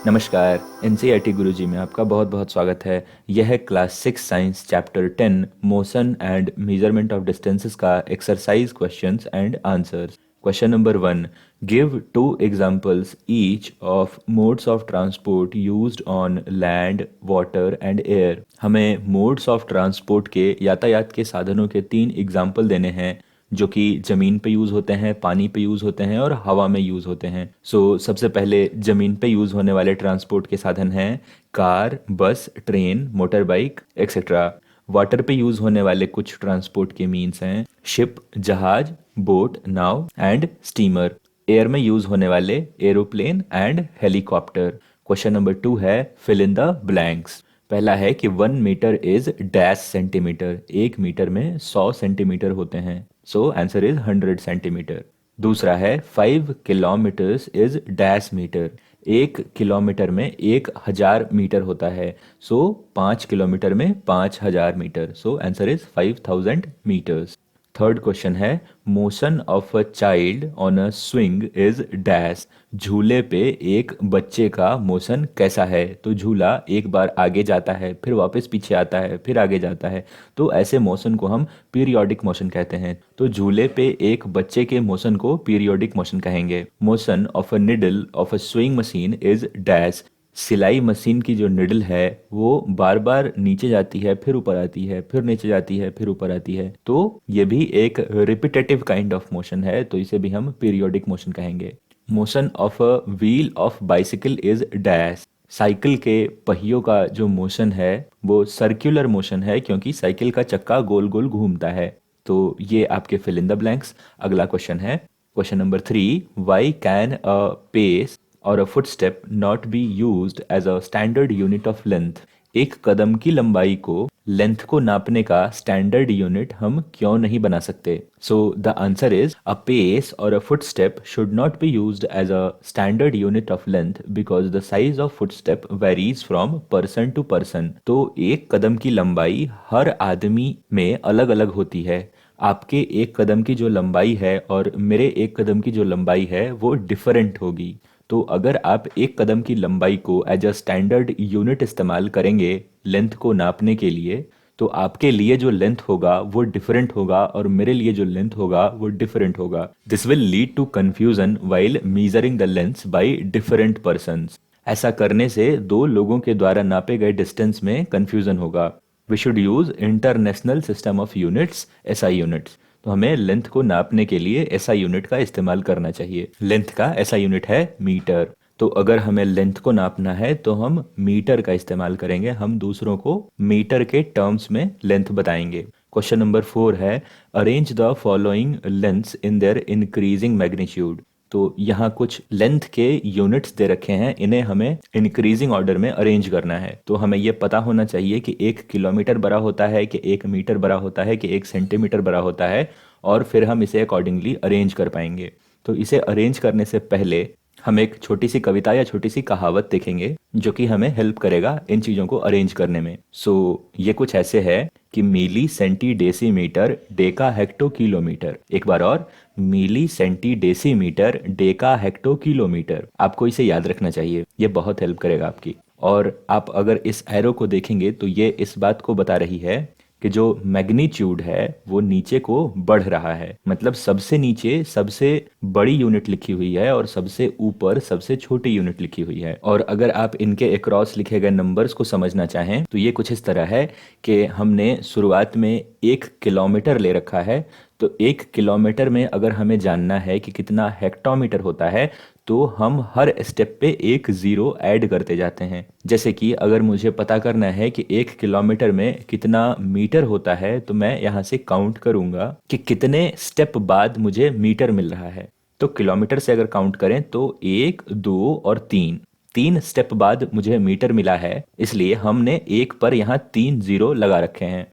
नमस्कार। एनसीईआरटी गुरुजी में आपका बहुत बहुत स्वागत है। यह है class 6 science chapter 10 motion and measurement of distances का exercise questions and answers. Question number 1, give two examples each of modes of transport used on land water and air. हमें मोड्स ऑफ ट्रांसपोर्ट के यातायात के साधनों के 3 example देने हैं जो कि ज़मीन पे यूज़ होते हैं, पानी पे यूज़ होते हैं और हवा में यूज़ होते हैं। सबसे पहले ज़मीन पे यूज़ होने वाले ट्रांसपोर्ट के साधन हैं कार, बस, train, motor bike etcetera. Water पे यूज़ होने वाले कुछ ट्रांसपोर्ट के मीन्स हैं शिप, जहाज, boat, now and steamer. Air में यूज़ होने वाले aeroplane and helicopter. Question number 2 है फिल इन द ब्लैंक्स। पहला है कि 1 metre is dash centimetre. 1 metre में 100 सेंटीमीटर होते हैं। Answer is 100 centimetre. दूसरा है 5 kilometres is dash metre. 1 kilometre में 1000 मीटर होता है। 5 किलोमीटर में 5000 metre. Answer is 5000 metres. Third question है motion of a child on a swing is dash. झूले पे एक बच्चे का मोशन कैसा है? तो झूला एक बार आगे जाता है, फिर वापस पीछे आता है, फिर आगे जाता है। तो ऐसे मोशन को हम पीरियोडिक मोशन कहते हैं। तो झूले पे एक बच्चे के मोशन को पीरियोडिक मोशन कहेंगे। Motion of a needle of a swing machine is dash. सिलाई मशीन की जो निडल है वो बार बार नीचे जाती है, फिर ऊपर आती है, फिर नीचे जाती है, फिर ऊपर आती है। तो ये भी एक रिपीटेटिव काइंड ऑफ मोशन है, तो इसे भी हम पीरियोडिक मोशन कहेंगे। Motion of a wheel of bicycle is dash. Cycle के पहियों का जो मोशन है वो सर्कुलर मोशन है, क्योंकि साइकिल का चक्का गोल गोल घूमता है। तो ये आपके फिल इन द ब्लैंक्स। अगला क्वेश्चन है question number 3, why can a pace or a footstep not be used as a standard unit of length. एक कदम की लंबाई को लेंथ को नापने का स्टैंडर्ड यूनिट हम क्यों नहीं बना सकते? The answer is a pace or a footstep should not be used as a standard unit of length because the size of footstep varies from person to person. तो एक कदम की लंबाई हर आदमी में अलग अलग होती है। आपके एक कदम की जो लंबाई है और मेरे एक कदम की जो लंबाई है वो डिफरेंट होगी। तो अगर आप एक कदम की लंबाई को एज अ स्टैंडर्ड यूनिट इस्तेमाल करेंगे लेंथ को नापने के लिए, तो आपके लिए जो लेंथ होगा वो डिफरेंट होगा और मेरे लिए जो लेंथ होगा वो डिफरेंट होगा। This will lead to confusion while measuring the length by different persons. ऐसा करने से दो लोगों के द्वारा नापे गए डिस्टेंस में कंफ्यूजन होगा। We should use international system of units, SI units. तो हमें लेंथ को नापने के लिए एसआई यूनिट का इस्तेमाल करना चाहिए। लेंथ का एसआई यूनिट है मीटर। तो अगर हमें लेंथ को नापना है तो हम मीटर का इस्तेमाल करेंगे। हम दूसरों को मीटर के टर्म्स में लेंथ बताएंगे। क्वेश्चन नंबर 4 है arrange the following lengths in their increasing magnitude. तो यहाँ कुछ लेंथ के यूनिट्स दे रखे हैं, इन्हें हमें इंक्रीजिंग ऑर्डर में अरेंज करना है। तो हमें ये पता होना चाहिए कि 1 किलोमीटर बड़ा होता है, कि 1 मीटर बड़ा होता है, कि 1 सेंटीमीटर बड़ा होता है, और फिर हम इसे अकॉर्डिंगली अरेंज कर पाएंगे। तो इसे अरेंज करने से पहले हम एक छोटी सी कविता या छोटी सी कहावत देखेंगे जो कि हमें हेल्प करेगा इन चीज़ों को अरेंज करने में। ये कुछ ऐसे है कि milli centi decimetre deca hecto kilometre. एक बार और, milli centi decimetre deca hecto kilometre. आपको इसे याद रखना चाहिए, ये बहुत हेल्प करेगा आपकी। और आप अगर इस एरो को देखेंगे तो ये इस बात को बता रही है कि जो मैग्नीट्यूड है वो नीचे को बढ़ रहा है। मतलब सबसे नीचे सबसे बड़ी यूनिट लिखी हुई है और सबसे ऊपर सबसे छोटी यूनिट लिखी हुई है। और अगर आप इनके अक्रॉस लिखे गए नंबर्स को समझना चाहें तो ये कुछ इस तरह है कि हमने शुरुआत में 1 किलोमीटर ले रखा है। तो 1 किलोमीटर में अगर हमें जानना है कि कितना हेक्टोमीटर होता है तो हम हर स्टेप पे एक ज़ीरो ऐड करते जाते हैं। जैसे कि अगर मुझे पता करना है कि 1 किलोमीटर में कितना मीटर होता है तो मैं यहाँ से काउंट करूँगा कि कितने स्टेप बाद मुझे मीटर मिल रहा है। तो किलोमीटर से अगर काउंट करें तो 1, 2 और 3, 3 स्टेप बाद मुझे मीटर मिला है, इसलिए हमने एक पर यहाँ 3 ज़ीरो लगा रखे हैं।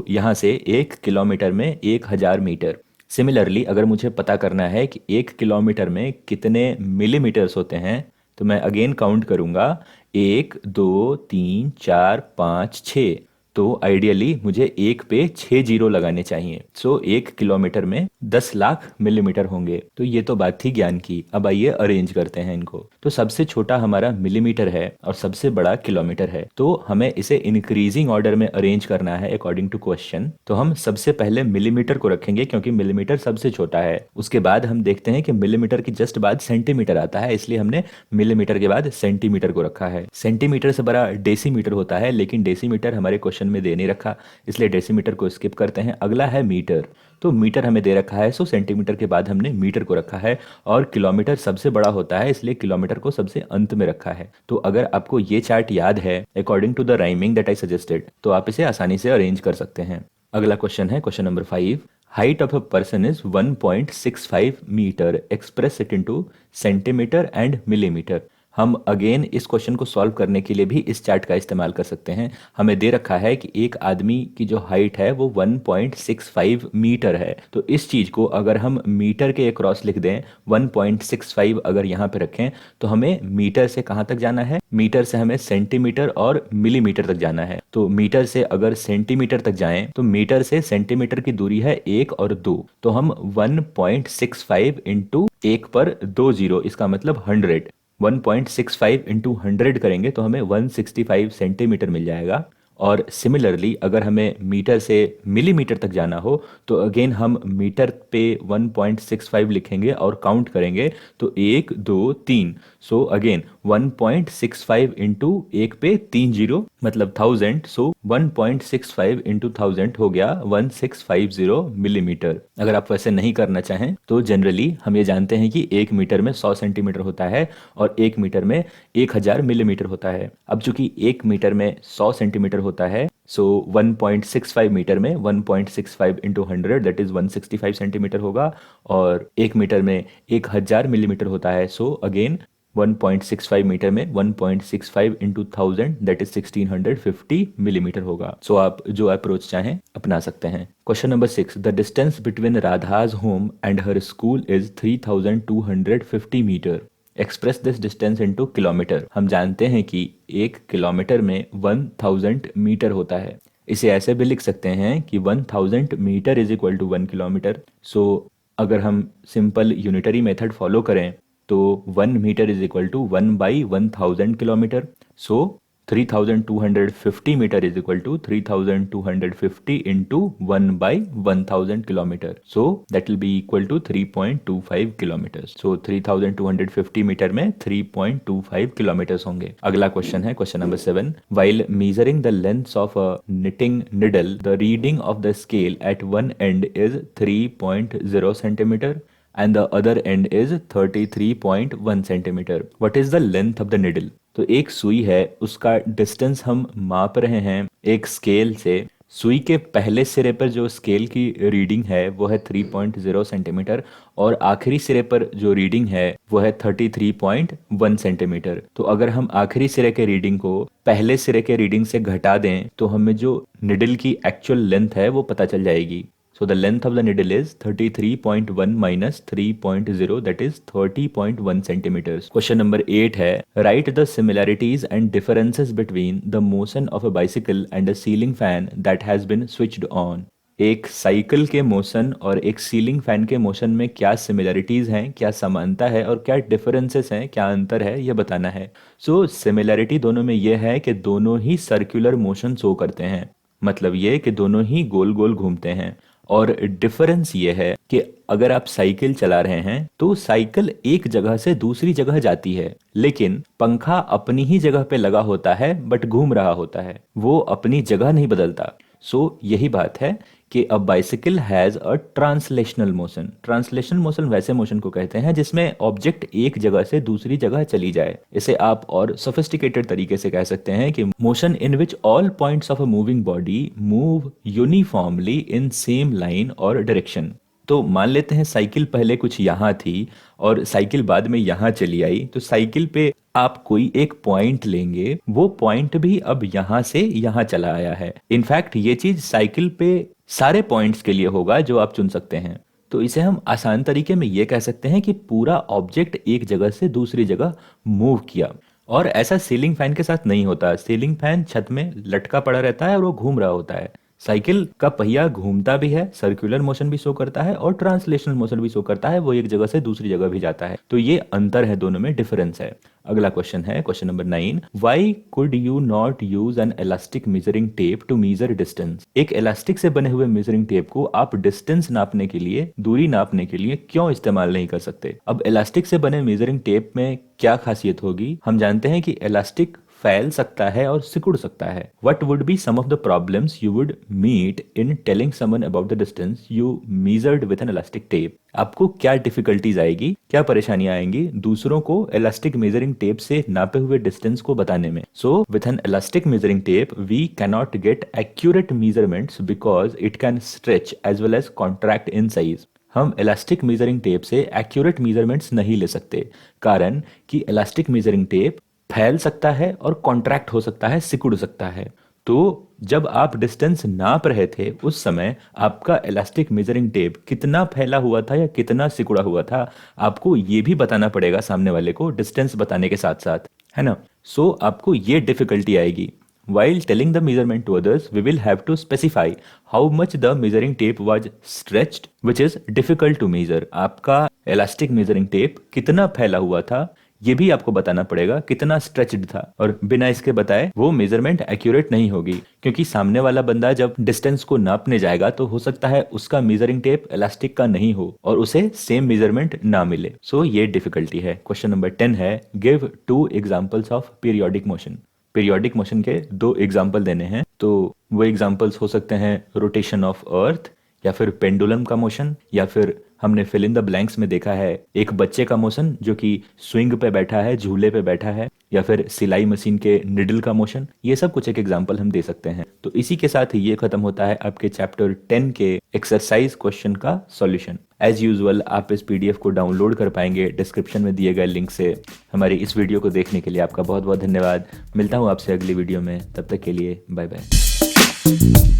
यहाँ से 1 किलोमीटर में 1000 मीटर। सिमिलरली अगर मुझे पता करना है कि 1 किलोमीटर में कितने मिलीमीटर्स होते हैं तो मैं अगेन काउंट करूंगा 1, 2, 3, 4, 5, 6। तो आइडियली मुझे एक पे 6 जीरो लगाने चाहिए। सो 1 किलोमीटर में 10 लाख मिलीमीटर होंगे। तो ये तो बात थी ज्ञान की। अब आइए अरेंज करते हैं इनको। तो सबसे छोटा हमारा मिलीमीटर है और सबसे बड़ा किलोमीटर है, तो हमें इसे इंक्रीजिंग ऑर्डर में अरेंज करना है अकॉर्डिंग टू क्वेश्चन। तो हम सबसे पहले मिलीमीटर को रखेंगे क्योंकि मिलीमीटर सबसे छोटा है। उसके बाद हम देखते हैं कि मिलीमीटर की जस्ट बाद सेंटीमीटर आता है, इसलिए हमने मिलीमीटर के बाद सेंटीमीटर को रखा है। सेंटीमीटर से बड़ा डेसीमीटर होता है, लेकिन डेसीमीटर हमारे क्वेश्चन में दे नहीं रखा, इसलिए डेसीमीटर को स्किप करते हैं। अगला है मीटर। तो मीटर हमें दे रखा है, सो सेंटीमीटर के बाद हमने मीटर को रखा है। और किलोमीटर सबसे बड़ा होता है, इसलिए किलोमीटर को सबसे अंत में रखा है। तो अगर आपको ये चार्ट याद है according to the rhyming that I suggested, तो आप इसे आसानी से अरेंज कर सकते हैं। अगला क्वेश्चन है question number 5। Height of a person is 1.65 metre, express it into centimetre and millimetre. हम अगेन इस क्वेश्चन को सॉल्व करने के लिए भी इस चार्ट का इस्तेमाल कर सकते हैं। हमें दे रखा है कि एक आदमी की जो हाइट है वो 1.65 मीटर है। तो इस चीज़ को अगर हम मीटर के अक्रॉस लिख दें, 1.65 अगर यहाँ पे रखें, तो हमें मीटर से कहाँ तक जाना है? मीटर से हमें सेंटीमीटर और मिलीमीटर तक जाना है। तो मीटर से अगर सेंटीमीटर तक जाएं, तो मीटर से सेंटीमीटर की दूरी है 1 और 2। तो हम 1.65 इंटू 1 पर 2 जीरो, इसका मतलब 100। 1.65 इंटू 100 करेंगे तो हमें 165 सेंटीमीटर मिल जाएगा। और सिमिलरली अगर हमें मीटर से मिलीमीटर तक जाना हो, तो अगेन हम मीटर पे 1.65 लिखेंगे और काउंट करेंगे, तो 1 2 3। सो अगेन 1.65 इंटू 1 पे 3 जीरो, मतलब 1000। सो 1.65 इंटू 1000 हो गया 1650 मिलीमीटर। अगर आप वैसे नहीं करना चाहें तो जनरली हम ये जानते हैं कि 1 मीटर में 100 सेंटीमीटर होता है और 1 मीटर में 1000 मिलीमीटर होता है। अब चूंकि 1 मीटर में 100 सेंटीमीटर होता है, सो 1.65 मीटर में 1.65 इंटू 100 दैट इज 165 सेंटीमीटर होगा। और 1 मीटर में 1000 मिलीमीटर होता है, सो अगेन 1.65 मीटर में 1.65 इंटू 1000 दैट इज 1650 मिलीमीटर होगा। सो आप जो अप्रोच चाहें अपना सकते हैं। Question number 6। The distance between Radha's home and her school is 3250 metre, express this distance into kilometre. हम जानते हैं कि 1 किलोमीटर में 1000 मीटर होता है। इसे ऐसे भी लिख सकते हैं कि 1000 metre is equal to 1 kilometre. So अगर हम सिंपल यूनिटरी मेथड फॉलो करें तो 1 metre is equal to 1/1000 kilometre. So 3250 metre is equal to 3250 into 1/1000 kilometre. So that will be equal to 3.25 kilometre. So 3250 metre में 3.25 kilometre होंगे। अगला question है question number 7। While measuring the length of a knitting needle, the reading of the scale at one end is 3.0 centimeter and the other end is 33.1 centimeter. What is the length of the needle? तो एक सुई है, उसका distance हम माप रहे हैं एक स्केल से। सुई के पहले सिरे पर जो स्केल की रीडिंग है वो है 3.0 सेंटीमीटर और आखिरी सिरे पर जो रीडिंग है वो है 33.1 सेंटीमीटर। तो अगर हम आखिरी सिरे के रीडिंग को पहले सिरे के रीडिंग से घटा दें तो हमें जो निडल की एक्चुअल लेंथ है वो पता चल जाएगी। So the length of the needle is 33.1 minus 3.0 that is 30.1 centimeters. Question number 8 है write the similarities and differences between the motion of a bicycle and a ceiling fan that has been switched on. एक cycle के motion और एक ceiling fan के motion में क्या similarities हैं, क्या समानता है और क्या डिफरेंसेस हैं, क्या अंतर है, यह बताना है। सो सिमिलरिटी दोनों में यह है कि दोनों ही सर्कुलर मोशन शो करते हैं, मतलब ये कि दोनों ही गोल गोल घूमते हैं। और डिफरेंस ये है कि अगर आप साइकिल चला रहे हैं तो साइकिल एक जगह से दूसरी जगह जाती है, लेकिन पंखा अपनी ही जगह पे लगा होता है बट घूम रहा होता है, वो अपनी जगह नहीं बदलता। सो यही बात है कि a bicycle has a translational motion. Translational motion वैसे मोशन को कहते हैं जिसमें ऑब्जेक्ट एक जगह से दूसरी जगह चली जाए। इसे आप और सोफिस्टिकेटेड तरीके से कह सकते हैं कि motion in which all points of a moving body move uniformly in same line और डायरेक्शन। तो मान लेते हैं साइकिल पहले कुछ यहाँ थी और साइकिल बाद में यहाँ चली आई, तो साइकिल पे आप कोई एक पॉइंट लेंगे, वो पॉइंट भी अब यहाँ से यहाँ चला आया है। इनफैक्ट ये चीज साइकिल पे सारे पॉइंट्स के लिए होगा जो आप चुन सकते हैं। तो इसे हम आसान तरीके में ये कह सकते हैं कि पूरा ऑब्जेक्ट एक जगह से दूसरी जगह मूव किया। और ऐसा सीलिंग फैन के साथ नहीं होता। सीलिंग फैन छत में लटका पड़ा रहता है और वो घूम रहा होता है। साइकिल का पहिया घूमता भी है, सर्कुलर मोशन भी शो करता है और ट्रांसलेशनल मोशन भी शो करता है, वो एक जगह से दूसरी जगह भी जाता है। तो ये अंतर है, दोनों में डिफरेंस है। अगला क्वेश्चन है question number 9। Why could you not use an elastic measuring tape to measure distance? एक इलास्टिक से बने हुए मेजरिंग टेप को आप डिस्टेंस नापने के लिए, दूरी नापने के लिए क्यों इस्तेमाल नहीं कर सकते? अब इलास्टिक से बने मेजरिंग टेप में क्या खासियत होगी? हम जानते हैं कि इलास्टिक फैल सकता है और सिकुड़ सकता है। What would be some of the problems you would meet in telling someone about the distance you measured with an elastic tape? आपको क्या डिफिकल्टीज आएगी, क्या परेशानियां आएंगी दूसरों को इलास्टिक मेजरिंग टेप से नापे हुए डिस्टेंस को बताने में? So with an elastic measuring tape we can not get accurate measurements because it can stretch as well as contract in size. हम इलास्टिक मेजरिंग टेप से एक्यूरेट मेजरमेंट्स नहीं ले सकते, कारण कि इलास्टिक मेजरिंग टेप फैल सकता है और कॉन्ट्रैक्ट हो सकता है, सिकुड़ सकता है। तो जब आप डिस्टेंस नाप रहे थे उस समय आपका इलास्टिक मेजरिंग टेप कितना फैला हुआ था या कितना सिकुड़ा हुआ था, आपको ये भी बताना पड़ेगा सामने वाले को डिस्टेंस बताने के साथ साथ, है ना? सो आपको ये डिफिकल्टी आएगी। While telling the measurement to others, we will have to specify how much the measuring tape was stretched, which is difficult to measure. आपका इलास्टिक मेजरिंग टेप कितना फैला हुआ था ये भी आपको बताना पड़ेगा, कितना स्ट्रेच्ड था। और बिना इसके बताए वो मेजरमेंट एक्यूरेट नहीं होगी, क्योंकि सामने वाला बंदा जब डिस्टेंस को नापने जाएगा तो हो सकता है उसका मेजरिंग टेप इलास्टिक का नहीं हो और उसे सेम मेजरमेंट ना मिले। सो ये डिफिकल्टी है। क्वेश्चन नंबर 10 है give 2 examples of periodic motion. Periodic motion के 2 एग्जाम्पल देने हैं। तो वो एग्जाम्पल्स हो सकते हैं रोटेशन ऑफ अर्थ, या फिर पेंडुलम का मोशन, या फिर हमने फिल इन द ब्लैंक्स में देखा है एक बच्चे का मोशन जो कि स्विंग पे बैठा है, झूले पे बैठा है, या फिर सिलाई मशीन के निडल का मोशन। ये सब कुछ एक एग्जाम्पल हम दे सकते हैं। तो इसी के साथ ये खत्म होता है आपके चैप्टर 10 के एक्सरसाइज क्वेश्चन का सॉल्यूशन। एज यूजुअल आप इस पीडीएफ को डाउनलोड कर पाएंगे डिस्क्रिप्शन में दिए गए लिंक से। हमारी इस वीडियो को देखने के लिए आपका बहुत बहुत धन्यवाद। मिलता हूँ आपसे अगली वीडियो में, तब तक के लिए बाय बाय।